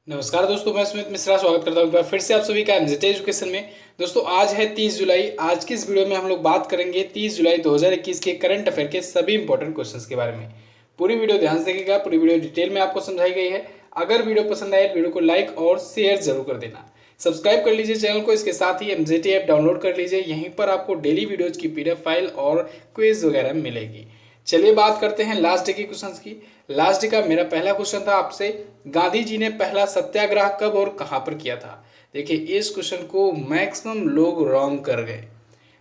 नमस्कार दोस्तों, मैं सुमित मिश्रा स्वागत करता हूं एक बार फिर से आप सभी का एमजेड एजुकेशन में। दोस्तों आज है 30 जुलाई। आज की इस वीडियो में हम लोग बात करेंगे 30 जुलाई 2021 के करंट अफेयर के सभी इंपॉर्टेंट क्वेश्चंस के बारे में। पूरी वीडियो ध्यान से देखिएगा, पूरी वीडियो डिटेल में आपको समझाई गई है। अगर वीडियो पसंद आए वीडियो को लाइक और शेयर जरूर कर देना। सब्सक्राइब कर लीजिए चैनल को, इसके साथ ही एमजेड ऐप डाउनलोड कर लीजिए। यहीं पर आपको डेली वीडियोज की पीडीएफ फाइल और क्विज वगैरह मिलेगी। चलिए बात करते हैं लास्ट डे के क्वेश्चंस की। लास्ट डे का मेरा पहला क्वेश्चन था आपसे, गांधी जी ने पहला सत्याग्रह कब और कहां पर किया था। देखिए इस क्वेश्चन को मैक्सिमम लोग रॉन्ग कर गए।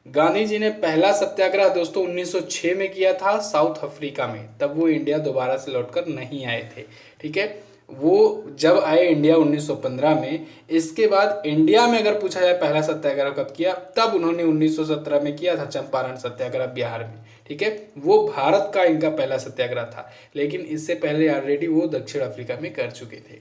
गांधी जी ने पहला सत्याग्रह दोस्तों 1906 में किया था साउथ अफ्रीका में। तब वो इंडिया दोबारा से लौटकर नहीं आए थे। ठीक है, वो जब आए इंडिया 1915 में। इसके बाद इंडिया में अगर पूछा जाए पहला सत्याग्रह कब किया, तब उन्होंने 1917 में किया था चंपारण सत्याग्रह बिहार में। ठीक है, वो भारत का इनका पहला सत्याग्रह था, लेकिन इससे पहले ऑलरेडी वो दक्षिण अफ्रीका में कर चुके थे।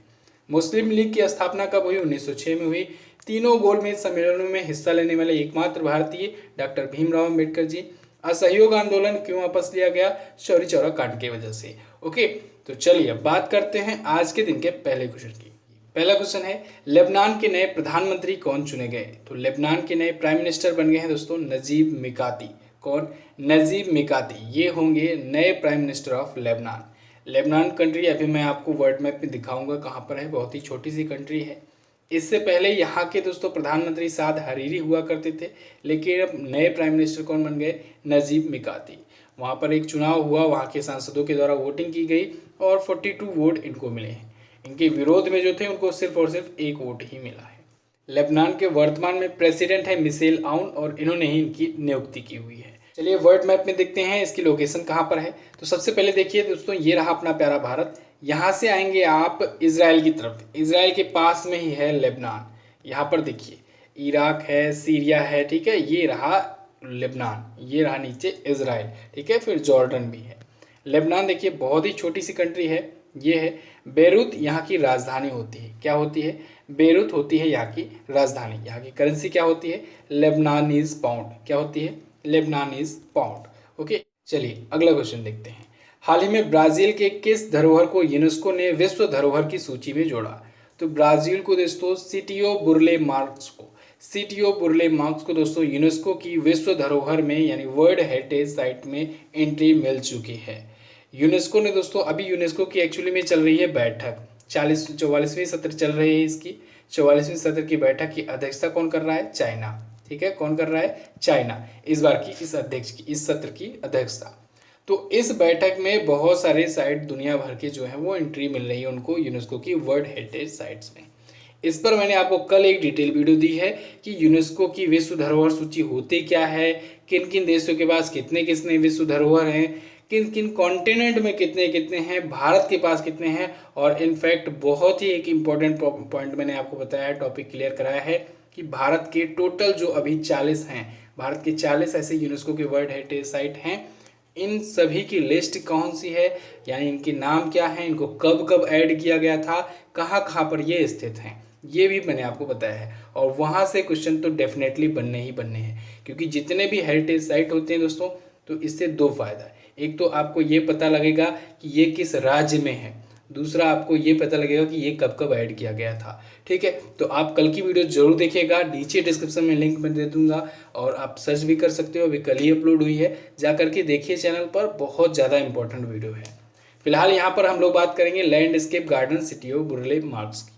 मुस्लिम लीग की स्थापना कब हुई? 1906 में हुई। तीनों गोलमेज सम्मेलनों में हिस्सा लेने वाले एकमात्र भारतीय डॉक्टर भीमराव अम्बेडकर जी। असहयोग आंदोलन क्यों वापस लिया गया? चौरी चौरा कांड की वजह से। ओके, तो चलिए अब बात करते हैं आज के दिन के पहले क्वेश्चन की। पहला क्वेश्चन है, लेबनान के नए प्रधानमंत्री कौन चुने गए? तो लेबनान के नए प्राइम मिनिस्टर बन गए हैं दोस्तों नजीब मिकाती। कौन? नजीब मिकाती, ये होंगे नए prime minister of Lebanon. Lebanon country अभी मैं आपको वर्ल्ड मैप में दिखाऊंगा कहाँ पर है, बहुत ही छोटी सी कंट्री है। इससे पहले यहाँ के दोस्तों प्रधानमंत्री साद हरीरी हुआ करते थे, लेकिन अब नए प्राइम मिनिस्टर कौन बन गए? नजीब मिकाती। वहाँ पर एक चुनाव हुआ, वहाँ के सांसदों के द्वारा वोटिंग की गई और 42 वोट इनको मिले हैं। इनके विरोध में जो थे उनको सिर्फ और सिर्फ एक वोट ही मिला है। लेबनान के वर्तमान में प्रेसिडेंट है मिशेल आउन और इन्होंने ही इनकी नियुक्ति की हुई है। चलिए वर्ल्ड मैप में देखते हैं इसकी लोकेशन कहाँ पर है। तो सबसे पहले देखिए दोस्तों, ये रहा अपना प्यारा भारत। यहाँ से आएंगे आप इजराइल की तरफ, इजराइल के पास में ही है लेबनान। यहाँ पर देखिए इराक है, सीरिया है, ठीक है, ये रहा लेबनान, ये रहा नीचे इजराइल, ठीक है, फिर जॉर्डन भी है। लेबनान देखिए बहुत ही छोटी सी कंट्री है। ये है बेरूत, यहाँ की राजधानी होती है। क्या होती है? बेरूत होती है यहाँ की राजधानी। यहाँ की करेंसी क्या होती है? लेबनानीज पाउंड। क्या होती है? लेबनानीज पाउंड। ओके, चलिए अगला क्वेश्चन देखते हैं। हाल ही में ब्राजील के किस धरोहर को यूनेस्को ने विश्व धरोहर की सूची में जोड़ा? तो ब्राजील को दोस्तों सिटियो बुर्ले मार्क्स को, सिटियो बुर्ले मार्क्स को दोस्तों यूनेस्को की विश्व धरोहर में यानी वर्ल्ड हेरिटेज साइट में एंट्री मिल चुकी है। यूनेस्को ने दोस्तों, अभी यूनेस्को की एक्चुअली में चल रही है बैठक, 44वीं सत्र चल रही है इसकी। 44वीं सत्र की बैठक की अध्यक्षता कौन कर रहा है? चाइना। ठीक है, कौन कर रहा है? चाइना इस बार की इस सत्र की अध्यक्षता। तो इस बैठक में बहुत सारे साइट दुनिया भर के जो है वो एंट्री मिल रही है उनको यूनेस्को की वर्ल्ड हेरिटेज साइट्स में। इस पर मैंने आपको कल एक डिटेल वीडियो दी है कि यूनेस्को की विश्व धरोहर सूची होती क्या है, किन किन देशों के पास कितने कितने विश्व धरोहर हैं, किन किन कॉन्टिनेंट में कितने कितने हैं, भारत के पास कितने हैं। और इनफैक्ट बहुत ही एक इम्पॉर्टेंट पॉइंट मैंने आपको बताया है, टॉपिक क्लियर कराया है कि भारत के टोटल जो अभी 40 हैं, भारत के 40 ऐसे यूनेस्को के वर्ल्ड हेरिटेज साइट हैं। इन सभी की लिस्ट कौन सी है, यानी इनके नाम क्या है, इनको कब कब ऐड किया गया था, कहाँ कहाँ पर ये स्थित हैं, ये भी मैंने आपको बताया है। और वहाँ से क्वेश्चन तो डेफिनेटली बनने ही बनने हैं, क्योंकि जितने भी हेरिटेज साइट होते हैं दोस्तों, तो इससे दो फायदा है। एक तो आपको ये पता लगेगा कि ये किस राज्य में है, दूसरा आपको ये पता लगेगा कि ये कब कब ऐड किया गया था। ठीक है, तो आप कल की वीडियो जरूर देखिएगा, नीचे डिस्क्रिप्शन में लिंक मैं दे दूंगा और आप सर्च भी कर सकते हो, अभी कल ही अपलोड हुई है, जा करके देखिए चैनल पर, बहुत ज़्यादा इंपॉर्टेंट वीडियो है। फिलहाल यहाँ पर हम लोग बात करेंगे landscape garden city of Burle Marx की।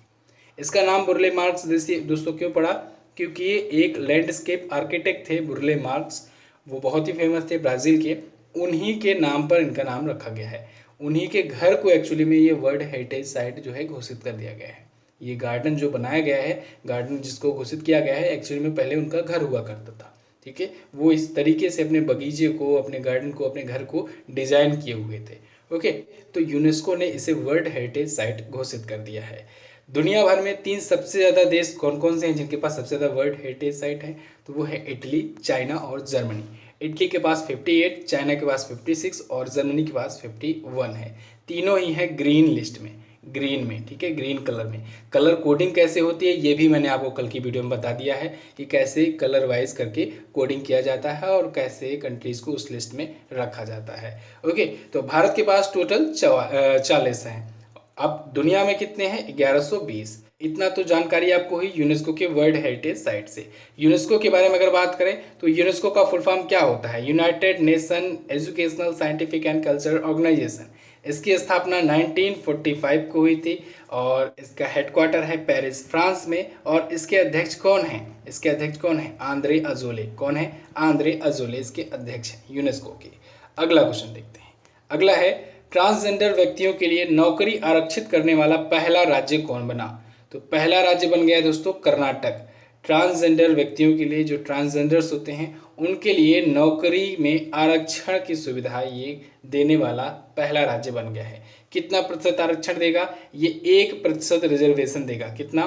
इसका नाम बुर्ले मार्क्स दोस्तों क्यों पड़ा? क्योंकि ये एक लैंडस्केप आर्किटेक्ट थे बुर्ले मार्क्स, वो बहुत ही फेमस थे ब्राज़ील के, उन्हीं के नाम पर इनका नाम रखा गया है। उन्हीं के घर को एक्चुअली में ये वर्ल्ड हेरिटेज साइट जो है घोषित कर दिया गया है। ये गार्डन जो बनाया गया है, गार्डन जिसको घोषित किया गया है, एक्चुअली में पहले उनका घर हुआ करता था। ठीक है, वो इस तरीके से अपने बगीचे को, अपने गार्डन को, अपने घर को डिजाइन किए हुए थे। ओके, तो यूनेस्को ने इसे वर्ल्ड हेरिटेज साइट घोषित कर दिया है। दुनिया भर में 3 सबसे ज़्यादा देश कौन कौन से हैं जिनके पास सबसे ज़्यादा वर्ल्ड हेरिटेज साइट है? तो वो है इटली, चाइना और जर्मनी। इटली के पास 58, चाइना के पास 56 और जर्मनी के पास 51 है। तीनों ही है ग्रीन लिस्ट में, ग्रीन में, ठीक है, ग्रीन कलर में। कलर कोडिंग कैसे होती है ये भी मैंने आपको कल की वीडियो में बता दिया है कि कैसे कलर वाइज करके कोडिंग किया जाता है और कैसे कंट्रीज़ को उस लिस्ट में रखा जाता है। ओके, तो भारत के पास टोटल 40 हैं। अब दुनिया में कितने हैं? 1120। इतना तो जानकारी आपको हुई यूनेस्को के वर्ल्ड हेरिटेज साइट से। यूनेस्को के बारे में अगर बात करें तो यूनेस्को का फुल फॉर्म क्या होता है? United Nation Educational Scientific and Cultural Organization. इसकी स्थापना 1945 को हुई थी और इसका हेडक्वार्टर है पेरिस, फ्रांस में। और इसके अध्यक्ष कौन हैं? इसके अध्यक्ष कौन है? Andre Azoulay. कौन है? आंद्रे अजोले इसके अध्यक्ष हैं यूनेस्को के। अगला क्वेश्चन देखते हैं। अगला है, ट्रांसजेंडर व्यक्तियों के लिए नौकरी आरक्षित करने वाला पहला राज्य कौन बना? तो पहला राज्य बन गया है दोस्तों कर्नाटक। ट्रांसजेंडर व्यक्तियों के लिए, जो ट्रांसजेंडर्स होते हैं उनके लिए नौकरी में आरक्षण की सुविधा ये देने वाला पहला राज्य बन गया है। कितना प्रतिशत आरक्षण देगा? ये 1% रिजर्वेशन देगा। कितना?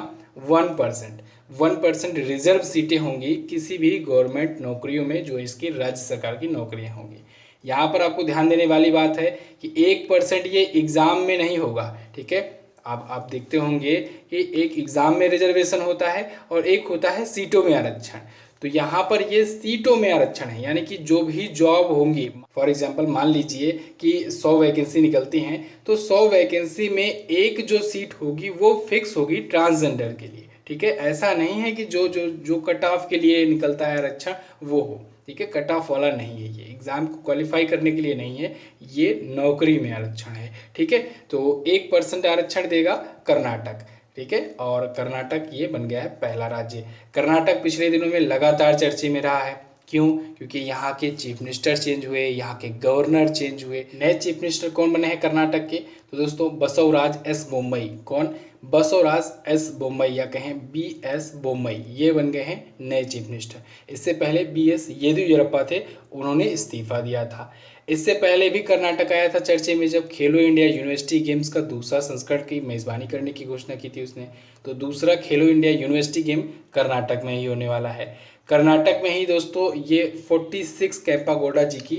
1%। 1% रिजर्व सीटें होंगी किसी भी गवर्नमेंट नौकरियों में, जो इसकी राज्य सरकार की नौकरियां होंगी। यहाँ पर आपको ध्यान देने वाली बात है कि 1% ये एग्जाम में नहीं होगा, ठीक है। आप देखते होंगे कि एक एग्जाम में रिजर्वेशन होता है और एक होता है सीटों में आरक्षण। तो यहाँ पर ये सीटों में आरक्षण है, यानी कि जो भी जॉब होंगी, फॉर एग्जांपल मान लीजिए कि 100 वैकेंसी निकलती हैं, तो 100 वैकेंसी में एक जो सीट होगी वो फिक्स होगी ट्रांसजेंडर के लिए, ठीक है। ऐसा नहीं है कि जो कट ऑफ के लिए निकलता है आरक्षण वो हो, ठीक है। कट ऑफ वाला नहीं है, ये एग्जाम को क्वालिफाई करने के लिए नहीं है, ये नौकरी में आरक्षण है, ठीक है। तो 1% आरक्षण देगा कर्नाटक, ठीक है। और कर्नाटक ये बन गया है पहला राज्य। कर्नाटक पिछले दिनों में लगातार चर्चे में रहा है। क्यों? क्योंकि यहाँ के चीफ मिनिस्टर चेंज हुए, यहाँ के गवर्नर चेंज हुए। नए चीफ मिनिस्टर कौन बने हैं कर्नाटक के? तो दोस्तों बसवराज एस बोम्मई। कौन? बसवराज एस बोम्मई, या कहें BS बोम्मई, ये बन गए हैं नए चीफ मिनिस्टर। इससे पहले BS येदियुरप्पा थे, उन्होंने इस्तीफा दिया था। इससे पहले भी कर्नाटक आया था चर्चे में जब खेलो इंडिया यूनिवर्सिटी गेम्स का दूसरा संस्करण की मेज़बानी करने की घोषणा की थी उसने। तो दूसरा खेलो इंडिया यूनिवर्सिटी गेम कर्नाटक में ही होने वाला है। कर्नाटक में ही दोस्तों ये 46 कैंपागोडा जी की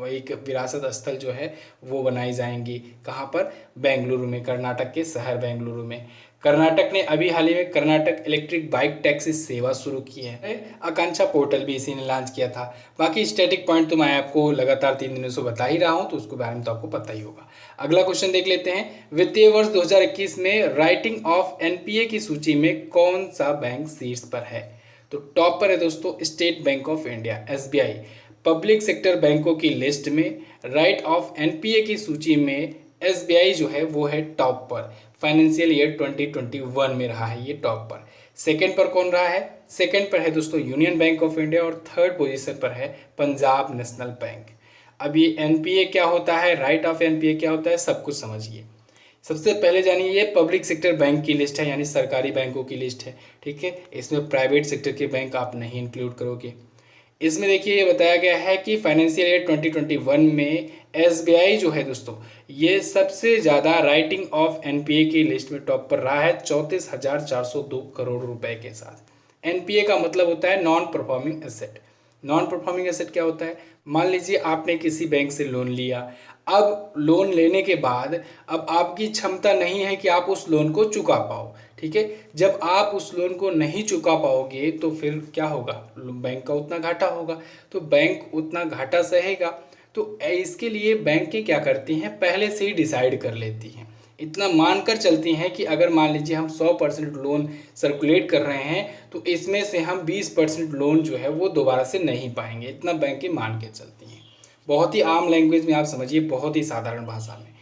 एक विरासत स्थल जो है वो बनाई जाएंगी। कहाँ पर? बेंगलुरु में, कर्नाटक के शहर बेंगलुरु में। कर्नाटक ने अभी हाल ही में कर्नाटक इलेक्ट्रिक बाइक टैक्सी सेवा शुरू की है। आकांक्षा पोर्टल भी इसी ने लॉन्च किया था। बाकी स्टैटिक पॉइंट तो मैं आपको लगातार 3 दिनों से बता ही रहा हूँ, तो उसके बारे में तो आपको पता ही होगा। अगला क्वेश्चन देख लेते हैं। वित्तीय वर्ष 2021 में राइटिंग ऑफ NPA की सूची में कौन सा बैंक शीर्ष पर है? तो टॉप पर है दोस्तों state bank of India, SBI। Public sector बैंकों की लिस्ट में राइट ऑफ NPA की सूची में SBI जो है वो है टॉप पर। फाइनेंशियल ईयर 2021 में रहा है ये टॉप पर। सेकंड पर कौन रहा है? सेकंड पर है दोस्तों यूनियन बैंक ऑफ इंडिया और थर्ड पोजीशन पर है पंजाब नेशनल बैंक। अब ये NPA क्या होता है, राइट ऑफ NPA क्या होता है, सब कुछ समझिए। सबसे पहले जानिए, ये पब्लिक सेक्टर बैंक की लिस्ट है, यानी सरकारी बैंकों की लिस्ट है, ठीक है। इसमें प्राइवेट सेक्टर के बैंक आप नहीं इंक्लूड करोगे। इसमें देखिए ये बताया गया है कि फाइनेंशियल ईयर 2021 में SBI जो है दोस्तों ये सबसे ज़्यादा राइटिंग ऑफ NPA की लिस्ट में टॉप पर रहा है 34,402 करोड़ रुपए के साथ। NPA का मतलब होता है non performing asset. Non performing asset क्या होता है? मान लीजिए आपने किसी बैंक से लोन लिया, अब लोन लेने के बाद अब आपकी क्षमता नहीं है कि आप उस लोन को चुका पाओ, ठीक है। जब आप उस लोन को नहीं चुका पाओगे तो फिर क्या होगा? बैंक का उतना घाटा होगा, तो बैंक उतना घाटा सहेगा। तो इसके लिए बैंकें क्या करती हैं, पहले से ही डिसाइड कर लेती हैं, इतना मानकर चलती हैं कि अगर मान लीजिए हम 100% लोन सर्कुलेट कर रहे हैं तो इसमें से हम 20% लोन जो है वो दोबारा से नहीं पाएंगे, इतना बैंकें मान के चलती हैं। बहुत ही आम लैंग्वेज में आप समझिए, बहुत ही साधारण भाषा में।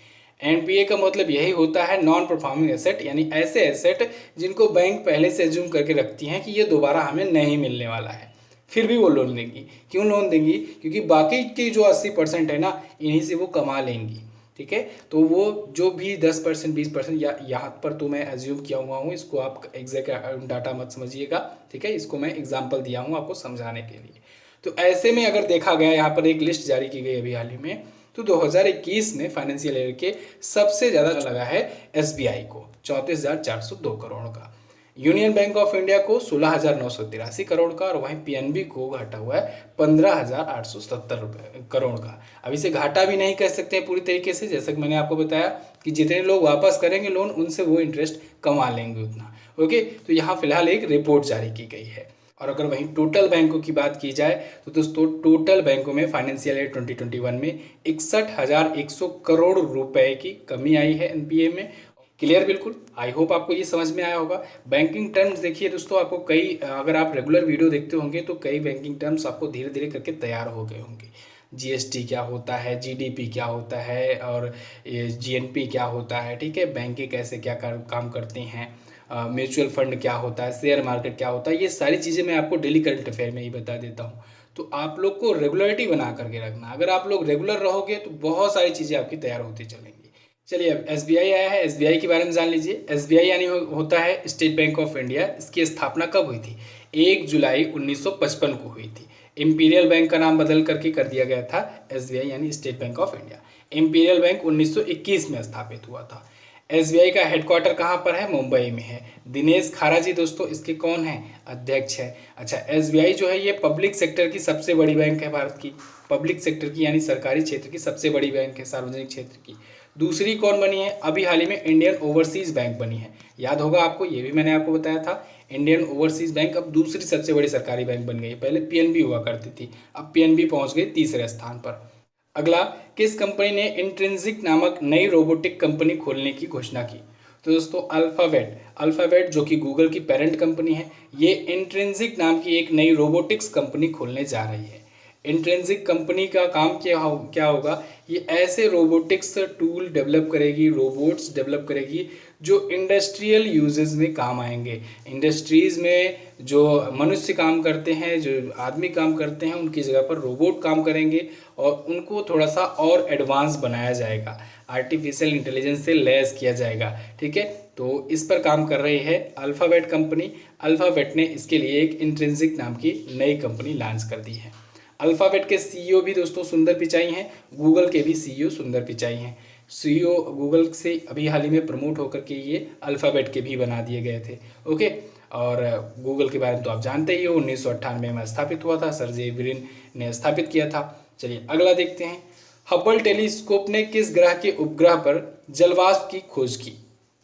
NPA का मतलब यही होता है नॉन परफॉर्मिंग एसेट, यानी ऐसे एसेट जिनको बैंक पहले से एज्यूम करके रखती हैं कि ये दोबारा हमें नहीं मिलने वाला है, फिर भी वो लोन देंगी। क्यों लोन देंगी? क्योंकि बाकी की जो 80% है ना, इन्हीं से वो कमा लेंगी, ठीक है। तो वो जो भी 10% 20% या यहाँ पर तो मैं एज्यूम किया हुआ हूँ, इसको आप एग्जैक्ट डाटा मत समझिएगा, ठीक है। इसको मैं एग्जाम्पल दिया हूँ आपको समझाने के लिए। तो ऐसे में अगर देखा गया, यहाँ पर एक लिस्ट जारी की गई अभी हाल ही में, तो 2021 में फाइनेंशियल ईयर के सबसे ज़्यादा लगा है SBI को 34,402 करोड़ का। यूनियन बैंक ऑफ इंडिया को 16,983 करोड़ का, और वहीं PNB को घाटा हुआ है 15,870 करोड़ का। अब इसे घाटा भी नहीं कह सकते हैं पूरी तरीके से, जैसा कि मैंने आपको बताया कि जितने लोग वापस करेंगे लोन उनसे वो इंटरेस्ट कमा लेंगे उतना। ओके, तो यहाँ फिलहाल एक रिपोर्ट जारी की गई है। और अगर वहीं टोटल बैंकों की बात की जाए तो दोस्तों टोटल बैंकों में फाइनेंशियल ईयर 2021 में 61,100 करोड़ रुपए की कमी आई है एनपीए में। क्लियर बिल्कुल। आई होप आपको ये समझ में आया होगा। बैंकिंग टर्म्स देखिए दोस्तों, आपको कई, अगर आप रेगुलर वीडियो देखते होंगे तो कई बैंकिंग टर्म्स आपको धीरे धीरे करके तैयार हो गए होंगे। जीएसटी क्या होता है, जीडीपी क्या होता है, और जीएनपी क्या होता है, ठीक है, बैंकें कैसे क्या काम करती हैं, म्यूचुअल फंड क्या होता है, शेयर मार्केट क्या होता है, ये सारी चीज़ें मैं आपको डेली करंट अफेयर में ही बता देता हूँ। तो आप लोग को रेगुलरिटी बना करके रखना। अगर आप लोग रेगुलर रहोगे तो बहुत सारी चीज़ें आपकी तैयार होती चलेंगी। चलिए अब एसबीआई आया है, एसबीआई के बारे में जान लीजिए। एसबीआई यानी होता है स्टेट बैंक ऑफ इंडिया। इसकी स्थापना कब हुई थी? 1 जुलाई 1955 को हुई थी। इंपीरियल बैंक का नाम बदल करके कर दिया गया था एसबीआई यानी state bank of India. Imperial bank 1921 में स्थापित हुआ था। एसबीआई का हेडक्वार्टर कहाँ पर है? मुंबई में है। दिनेश खारा जी दोस्तों इसके कौन है? अध्यक्ष है। अच्छा, एसबीआई जो है ये पब्लिक सेक्टर की सबसे बड़ी बैंक है भारत की। पब्लिक सेक्टर की यानी सरकारी क्षेत्र की सबसे बड़ी बैंक है, सार्वजनिक क्षेत्र की। दूसरी कौन बनी है? अभी हाल ही में इंडियन ओवरसीज बैंक बनी है। याद होगा आपको, ये भी मैंने आपको बताया था। इंडियन ओवरसीज बैंक अब दूसरी सबसे बड़ी सरकारी बैंक बन गई है। पहले पीएनबी हुआ करती थी, अब पीएनबी पहुंच गई तीसरे स्थान पर। अगला, किस कंपनी ने इंट्रिंसिक नामक नई रोबोटिक कंपनी खोलने की घोषणा की? तो दोस्तों अल्फाबेट जो कि गूगल की पेरेंट कंपनी है, ये इंट्रिंसिक नाम की एक नई रोबोटिक्स कंपनी खोलने जा रही है। इंट्रिंसिक कंपनी का काम क्या होगा? ये ऐसे रोबोटिक्स टूल डेवलप करेगी, रोबोट्स डेवलप करेगी जो इंडस्ट्रियल यूजेस में काम आएंगे। इंडस्ट्रीज़ में जो मनुष्य काम करते हैं, जो आदमी काम करते हैं, उनकी जगह पर रोबोट काम करेंगे और उनको थोड़ा सा और एडवांस बनाया जाएगा, आर्टिफिशियल इंटेलिजेंस से लैस किया जाएगा। ठीक है, तो इस पर काम कर रही है अल्फ़ाबेट कंपनी। अल्फ़ाबेट ने इसके लिए एक इंट्रिंसिक नाम की नई कंपनी लॉन्च कर दी है। अल्फ़ाबेट के सीईओ भी दोस्तों सुंदर पिचाई हैं, गूगल के भी सीईओ सुंदर पिचाई हैं। सीईओ गूगल से अभी हाल ही में प्रमोट होकर के ये अल्फ़ाबेट के भी बना दिए गए थे। ओके, और गूगल के बारे में तो आप जानते ही हो, 1998 में स्थापित हुआ था, सर्जे ब्रिन ने स्थापित किया था। चलिए अगला देखते हैं। हबल टेलीस्कोप ने किस ग्रह के उपग्रह पर जलवाष्प की खोज की?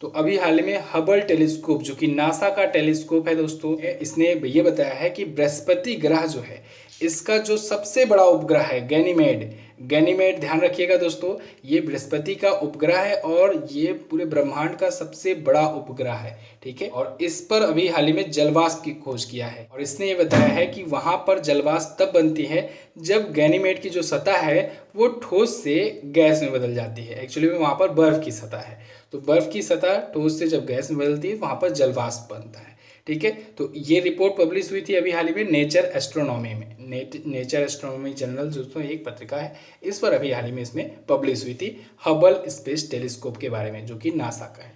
तो अभी हाल ही में हबल टेलीस्कोप जो कि नासा का टेलीस्कोप है दोस्तों, इसने ये बताया है कि बृहस्पति ग्रह जो है इसका जो सबसे बड़ा उपग्रह है गैनीमेड, ध्यान रखिएगा दोस्तों, ये बृहस्पति का उपग्रह है और ये पूरे ब्रह्मांड का सबसे बड़ा उपग्रह है। ठीक है, और इस पर अभी हाल ही में जलवाष्प की खोज किया है और इसने ये बताया है कि वहां पर जलवाष्प तब बनती है जब गैनीमेड की जो सतह है वो ठोस से गैस में बदल जाती है। एक्चुअली में वहां पर बर्फ की सतह है, तो बर्फ की सतह ठोस से जब गैस में बदलती है वहां पर जलवाष्प बनता है। ठीक है, तो ये रिपोर्ट पब्लिश हुई थी अभी हाल ही में नेचर एस्ट्रोनॉमी में। नेचर एस्ट्रोनॉमी जर्नल दोस्तों एक पत्रिका है, इस पर अभी हाल ही में इसमें पब्लिश हुई थी हबल स्पेस टेलीस्कोप के बारे में, जो कि नासा का है।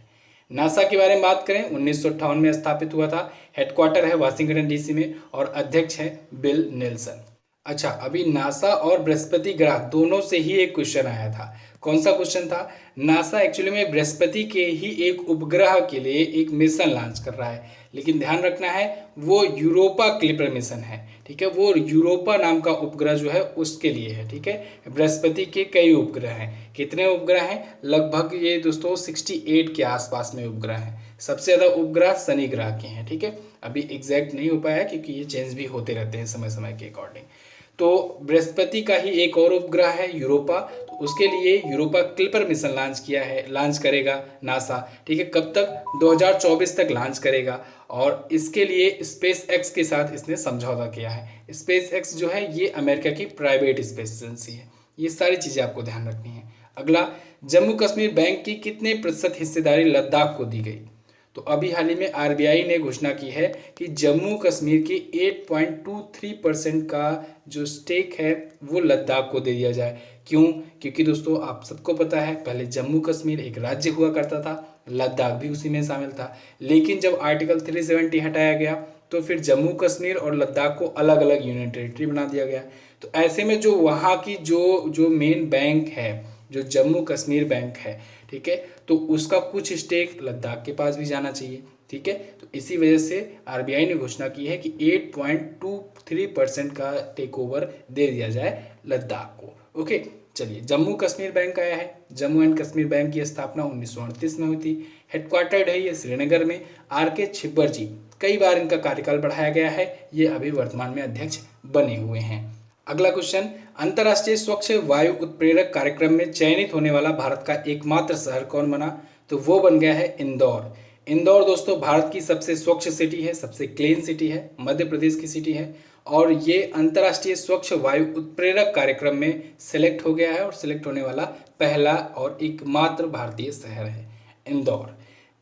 नासा के बारे में बात करें, 1958 में स्थापित हुआ था। हेडक्वार्टर है वाशिंगटन डीसी में और अध्यक्ष है बिल नेल्सन। अच्छा, अभी नासा और बृहस्पति ग्रह दोनों से ही एक क्वेश्चन आया था। कौन सा क्वेश्चन था? नासा एक्चुअली में बृहस्पति के ही एक उपग्रह के लिए एक मिशन लॉन्च कर रहा है, लेकिन ध्यान रखना है वो यूरोपा क्लिपर मिशन है। ठीक है, वो यूरोपा नाम का उपग्रह जो है उसके लिए है। ठीक है, बृहस्पति के कई उपग्रह हैं। कितने उपग्रह हैं? लगभग ये दोस्तों 68 के आसपास में उपग्रह हैं। सबसे ज़्यादा उपग्रह शनि ग्रह के हैं। ठीक है, अभी एग्जैक्ट नहीं हो पाया क्योंकि ये चेंज भी होते रहते हैं समय समय के अकॉर्डिंग। तो बृहस्पति का ही एक और उपग्रह है यूरोपा, तो उसके लिए यूरोपा क्लिपर मिशन लॉन्च करेगा नासा। ठीक है, कब तक? 2024 तक लॉन्च करेगा और इसके लिए स्पेस एक्स के साथ इसने समझौता किया है। स्पेस एक्स जो है ये अमेरिका की प्राइवेट स्पेस एजेंसी है। ये सारी चीज़ें आपको ध्यान रखनी है। अगला, जम्मू कश्मीर बैंक की कितने प्रतिशत हिस्सेदारी लद्दाख को दी गई? तो अभी हाल ही में आरबीआई ने घोषणा की है कि जम्मू कश्मीर की 8.23% का जो स्टेक है वो लद्दाख को दे दिया जाए। क्यों? क्योंकि दोस्तों आप सबको पता है पहले जम्मू कश्मीर एक राज्य हुआ करता था, लद्दाख भी उसी में शामिल था, लेकिन जब आर्टिकल 370 हटाया गया तो फिर जम्मू कश्मीर और लद्दाख को अलग अलग यूनियन टेरिटरी बना दिया गया। तो ऐसे में जो वहाँ की जो मेन बैंक है, जो जम्मू कश्मीर बैंक है, ठीक है, तो उसका कुछ स्टेक लद्दाख के पास भी जाना चाहिए। ठीक है, तो इसी वजह से आरबीआई ने घोषणा की है कि 8.23% का टेक ओवर दे दिया जाए लद्दाख को। ओके, चलिए, जम्मू कश्मीर बैंक आया है। जम्मू एंड कश्मीर बैंक की स्थापना 1938 में हुई थी। हेडक्वार्टर्ड है ये श्रीनगर में। R.K. छिब्बर जी, कई बार इनका कार्यकाल बढ़ाया गया है, ये अभी वर्तमान में अध्यक्ष बने हुए हैं। अगला क्वेश्चन, अंतर्राष्ट्रीय स्वच्छ वायु उत्प्रेरक कार्यक्रम में चयनित होने वाला भारत का एकमात्र शहर कौन बना? तो वो बन गया है इंदौर। इंदौर दोस्तों भारत की सबसे स्वच्छ सिटी है, सबसे क्लीन सिटी है, मध्य प्रदेश की सिटी है और ये अंतर्राष्ट्रीय स्वच्छ वायु उत्प्रेरक कार्यक्रम में सिलेक्ट हो गया है और सिलेक्ट होने वाला पहला और एकमात्र भारतीय शहर है इंदौर।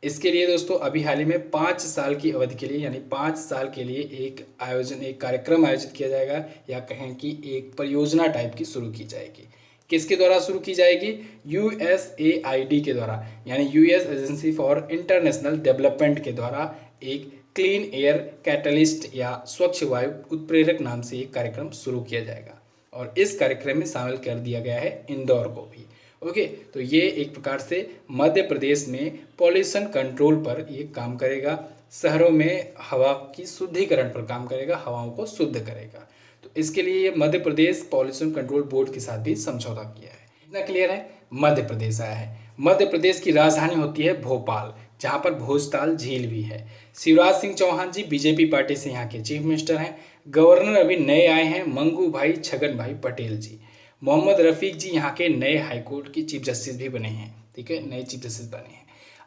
इसके लिए दोस्तों अभी हाल ही में 5 साल की अवधि के लिए यानी 5 साल के लिए एक कार्यक्रम आयोजित किया जाएगा या कहें कि एक परियोजना टाइप की शुरू की जाएगी। किसके द्वारा शुरू की जाएगी? USAID के द्वारा यानी US agency for international development के द्वारा एक क्लीन एयर कैटलिस्ट या स्वच्छ वायु उत्प्रेरक नाम से एक कार्यक्रम शुरू किया जाएगा और इस कार्यक्रम में शामिल कर दिया गया है इंदौर को भी। ओके, तो ये एक प्रकार से मध्य प्रदेश में पॉल्यूशन कंट्रोल पर ये काम करेगा, शहरों में हवा की शुद्धिकरण पर काम करेगा, हवाओं को शुद्ध करेगा। तो इसके लिए ये Madhya Pradesh pollution control board के साथ भी समझौता किया है। इतना क्लियर है? मध्य प्रदेश आया है। मध्य प्रदेश की राजधानी होती है भोपाल, जहाँ पर भोजताल झील भी है। शिवराज सिंह चौहान जी बीजेपी पार्टी से यहाँ के चीफ मिनिस्टर हैं। गवर्नर अभी नए आए हैं, मंगू भाई छगन भाई पटेल जी। मोहम्मद रफीक जी यहाँ के नए हाईकोर्ट के चीफ जस्टिस भी बने हैं। ठीक है, नए चीफ जस्टिस बने हैं।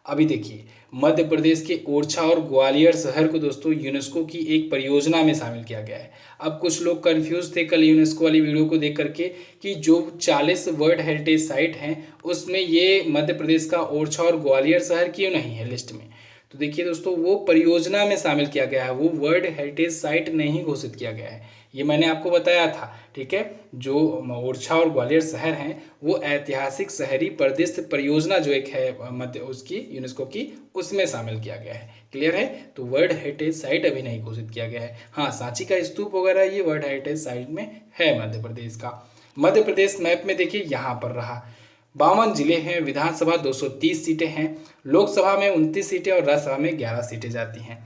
अभी देखिए, मध्य प्रदेश के ओरछा और ग्वालियर शहर को दोस्तों यूनेस्को की एक परियोजना में शामिल किया गया है। अब कुछ लोग कंफ्यूज थे कल यूनेस्को वाली वीडियो को देख करके कि जो 40 वर्ल्ड हेरिटेज साइट हैं उसमें ये मध्य प्रदेश का ओरछा और ग्वालियर शहर क्यों नहीं है लिस्ट में। तो देखिए दोस्तों, वो परियोजना में शामिल किया गया है, वो वर्ल्ड हेरिटेज साइट नहीं घोषित किया गया है। ये मैंने आपको बताया था। ठीक है, जो ओरछा और ग्वालियर शहर हैं वो ऐतिहासिक शहरी परिदृश्य परियोजना जो एक है मध्य उसकी यूनेस्को की, उसमें शामिल किया गया है। क्लियर है? तो वर्ल्ड हेरिटेज साइट अभी नहीं घोषित किया गया है। हाँ, सांची का स्तूप वगैरह ये वर्ल्ड हेरिटेज साइट में है मध्य प्रदेश का। मध्य प्रदेश मैप में देखिए यहाँ पर रहा, 52 जिले हैं, विधानसभा 230 सीटें हैं, लोकसभा में 29 सीटें और राज्यसभा में 11 सीटें जाती हैं।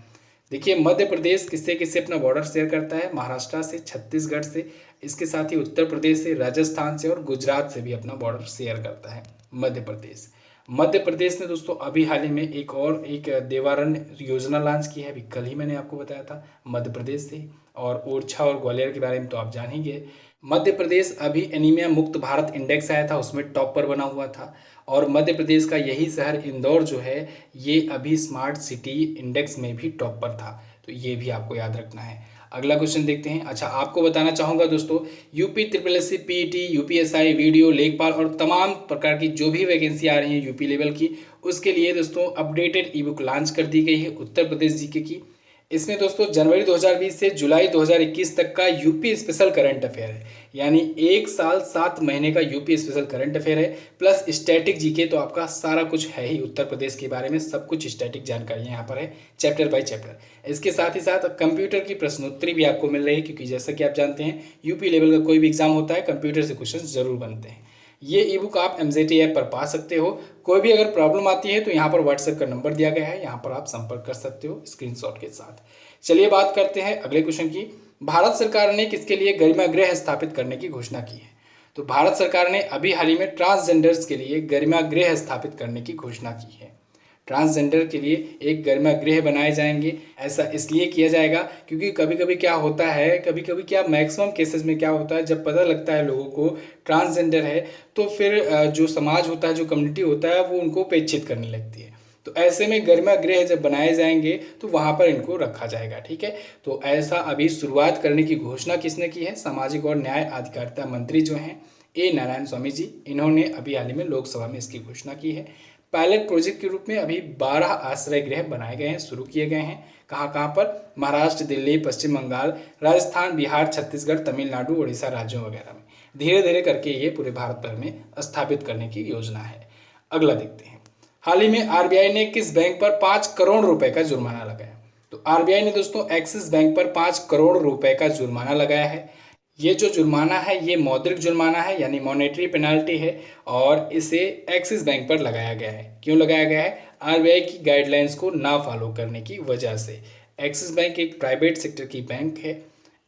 देखिए, मध्य प्रदेश किससे किससे अपना बॉर्डर शेयर करता है? महाराष्ट्र से, छत्तीसगढ़ से, इसके साथ ही उत्तर प्रदेश से, राजस्थान से और गुजरात से भी अपना बॉर्डर शेयर करता है मध्य प्रदेश। मध्य प्रदेश ने दोस्तों अभी हाल ही में एक देवारण्य योजना लॉन्च की है, अभी कल ही मैंने आपको बताया था मध्य प्रदेश से। और ओरछा और ग्वालियर के बारे में तो आप जान ही गए। मध्य प्रदेश अभी एनीमिया मुक्त भारत इंडेक्स आया था, उसमें टॉप पर बना हुआ था और मध्य प्रदेश का यही शहर इंदौर जो है ये अभी स्मार्ट सिटी इंडेक्स में भी टॉप पर था। तो ये भी आपको याद रखना है। अगला क्वेश्चन देखते हैं। अच्छा, आपको बताना चाहूँगा दोस्तों, UP SSSC, PET, UPSI, video, लेखपाल और तमाम प्रकार की जो भी वैकेंसी आ रही है यूपी लेवल की, उसके लिए दोस्तों अपडेटेड ई बुक लॉन्च कर दी गई है उत्तर प्रदेश जीके की। इसमें दोस्तों जनवरी 2020 से जुलाई 2021 तक का यूपी स्पेशल करंट अफेयर है, यानी 1 साल 7 महीने का यूपी स्पेशल करंट अफेयर है, प्लस स्टैटिक जीके। तो आपका सारा कुछ है ही उत्तर प्रदेश के बारे में, सब कुछ स्टैटिक जानकारी यहाँ पर है, चैप्टर बाय चैप्टर। इसके साथ ही साथ कंप्यूटर की प्रश्नोत्तरी भी आपको मिल रही है, क्योंकि जैसा कि आप जानते हैं यूपी लेवल का कोई भी एग्जाम होता है कंप्यूटर से क्वेश्चन जरूर बनते हैं। ये ई बुक आप MZT ऐप पर पा सकते हो। कोई भी अगर प्रॉब्लम आती है तो यहाँ पर व्हाट्सएप का नंबर दिया गया है, यहाँ पर आप संपर्क कर सकते हो स्क्रीनशॉट के साथ। चलिए बात करते हैं अगले क्वेश्चन की। भारत सरकार ने किसके लिए गरिमा गृह स्थापित करने की घोषणा की है? तो भारत सरकार ने अभी हाल ही में ट्रांसजेंडर्स के लिए गरिमा गृह स्थापित करने की घोषणा की है। ट्रांसजेंडर के लिए एक गरिमा गृह बनाए जाएंगे। ऐसा इसलिए किया जाएगा क्योंकि कभी कभी क्या होता है, कभी कभी क्या मैक्सिमम केसेस में क्या होता है, जब पता लगता है लोगों को ट्रांसजेंडर है तो फिर जो समाज होता है, जो कम्युनिटी होता है, वो उनको उपेक्षित करने लगती है। तो ऐसे में गरिमा गृह जब बनाए जाएंगे तो वहाँ पर इनको रखा जाएगा। ठीक है, तो ऐसा अभी शुरुआत करने की घोषणा किसने की है? सामाजिक और न्याय अधिकारिता मंत्री जो हैं A नारायण स्वामी जी, इन्होंने अभी हाल ही में लोकसभा में इसकी घोषणा की है। पायलट प्रोजेक्ट के रूप में अभी 12 आश्रय गृह बनाए गए हैं, शुरू किए गए हैं। कहाँ कहाँ पर? महाराष्ट्र, दिल्ली, पश्चिम बंगाल, राजस्थान, बिहार, छत्तीसगढ़, तमिलनाडु, उड़ीसा राज्यों वगैरह में धीरे धीरे करके ये पूरे भारत भर में स्थापित करने की योजना है। अगला देखते हैं। हाल ही में RBI ने किस बैंक पर 5 करोड़ रुपए का जुर्माना लगाया? तो RBI ने दोस्तों एक्सिस बैंक पर 5 करोड़ रुपए का जुर्माना लगाया है। ये जो जुर्माना है ये मौद्रिक जुर्माना है, यानी मॉनेटरी पेनाल्टी है, और इसे एक्सिस बैंक पर लगाया गया है। क्यों लगाया गया है? RBI की गाइडलाइंस को ना फॉलो करने की वजह से। एक्सिस बैंक एक प्राइवेट सेक्टर की बैंक है।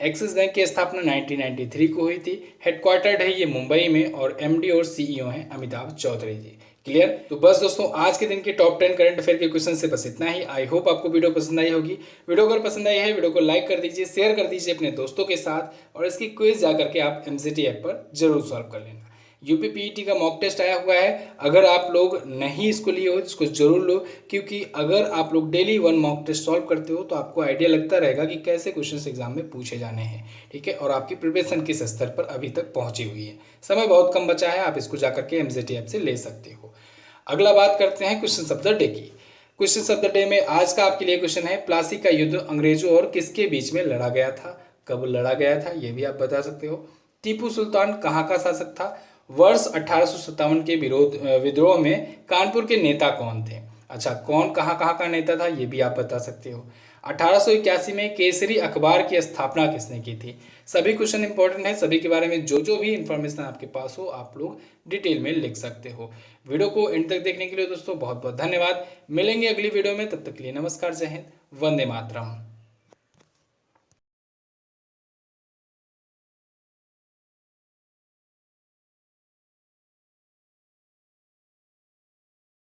एक्सिस बैंक की स्थापना 1993 को हुई थी। हेडक्वार्टर्ड है ये मुंबई में और एमडी और सीईओ हैं अमिताभ चौधरी जी। क्लियर। तो बस दोस्तों आज के दिन के टॉप 10 करंट अफेयर के क्वेश्चन से बस इतना ही। आई होप आपको वीडियो पसंद आई होगी। वीडियो अगर पसंद आई है वीडियो को लाइक कर दीजिए, शेयर कर दीजिए अपने दोस्तों के साथ और इसकी क्विज जाकर के आप एमसीटी ऐप पर जरूर सॉल्व कर लेना। यूपी पीईटी का मॉक टेस्ट आया हुआ है, अगर आप लोग नहीं इसको लिए हो तो इसको जरूर लो, क्योंकि अगर आप लोग डेली 1 मॉक टेस्ट सॉल्व करते हो तो आपको आइडिया लगता रहेगा कि कैसे क्वेश्चन एग्जाम में पूछे जाने हैं। ठीक है, और आपकी प्रिपरेशन किस स्तर पर अभी तक पहुंची हुई है। समय बहुत कम बचा है, आप इसको जाकर के एमसीटी ऐप से ले सकते हो। अगला बात करते हैं क्वेश्चन ऑफ द डे की। क्वेश्चन ऑफ द डे में आज का आपके लिए क्वेश्चन है, प्लासी का युद्ध अंग्रेजों और किसके बीच में लड़ा गया था, कब लड़ा गया था, ये भी आप बता सकते हो। टीपू सुल्तान कहाँ का शासक था। वर्ष 1857 के विद्रोह में कानपुर के नेता कौन थे। अच्छा, कौन कहाँ कहाँ का नेता था ये भी आप बता सकते हो। 1881 में केसरी अखबार की स्थापना किसने की थी। सभी क्वेश्चन इंपॉर्टेंट है, सभी के बारे में जो भी इंफॉर्मेशन आपके पास हो आप लोग डिटेल में लिख सकते हो। वीडियो को एंड तक देखने के लिए दोस्तों बहुत बहुत धन्यवाद। मिलेंगे अगली वीडियो में, तब तक के लिए नमस्कार, जय हिंद, वंदे मातरम।